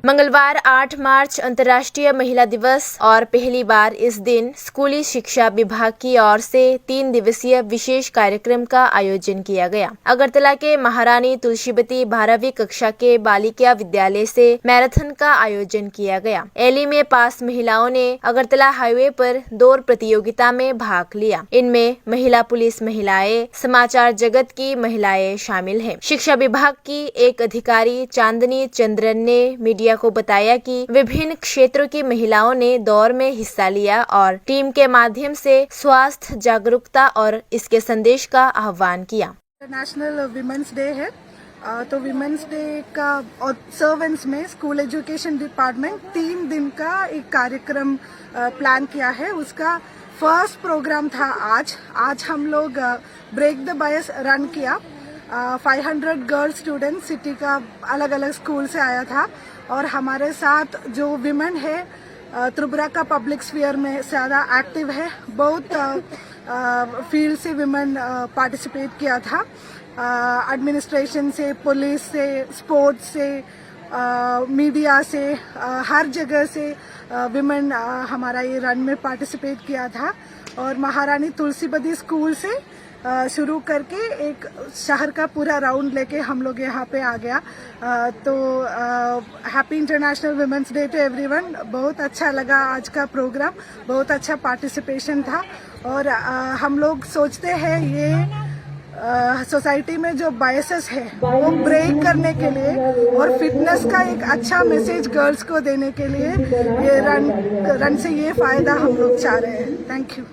मंगलवार 8 मार्च अंतर्राष्ट्रीय महिला दिवस और पहली बार इस दिन स्कूली शिक्षा विभाग की ओर से 3 दिवसीय विशेष कार्यक्रम का आयोजन किया गया। अगरतला के महारानी तुलसीवती 12वीं कक्षा के बालिका विद्यालय से मैराथन का आयोजन किया गया। एली में पास महिलाओं ने अगरतला हाईवे पर दौड़ प्रतियोगिता में भाग लिया। इनमें महिला पुलिस महिलाएं, समाचार जगत की महिलाएं शामिल हैं। शिक्षा विभाग की एक अधिकारी चांदनी चंद्रन ने मीडिया को बताया कि विभिन्न क्षेत्रों की महिलाओं ने दौड़ में हिस्सा लिया और टीम के माध्यम से स्वास्थ्य जागरूकता और इसके संदेश का आह्वान किया। इंटरनेशनल विमेंस डे है, तो विमेंस डे का ऑब्जर्वेंस में स्कूल एजुकेशन डिपार्टमेंट 3 दिन का एक कार्यक्रम प्लान किया है। उसका फर्स्ट प्रोग्राम था आज हम लोग ब्रेक द बायस रन किया। 500 गर्ल स्टूडेंट सिटी का अलग अलग स्कूल से आया था और हमारे साथ जो विमेन है त्रिपुरा का पब्लिक स्फीयर में ज़्यादा एक्टिव है। बहुत फील्ड से विमेन पार्टिसिपेट किया था, एडमिनिस्ट्रेशन से, पुलिस से, स्पोर्ट्स से, मीडिया से, हर जगह से विमेन हमारा ये रन में पार्टिसिपेट किया था। और महारानी तुलसीवती स्कूल से शुरू करके एक शहर का पूरा राउंड लेके हम लोग यहाँ पे आ गया। तो happy international women's day to everyone. बहुत अच्छा लगा आज का प्रोग्राम, बहुत अच्छा पार्टिसिपेशन था। और हम लोग सोचते हैं ये सोसाइटी में जो बायसेस है वो ब्रेक करने के लिए और फिटनेस का एक अच्छा मैसेज गर्ल्स को देने के लिए ये रन से ये फायदा हम लोग चाह रहे हैं। Thank you.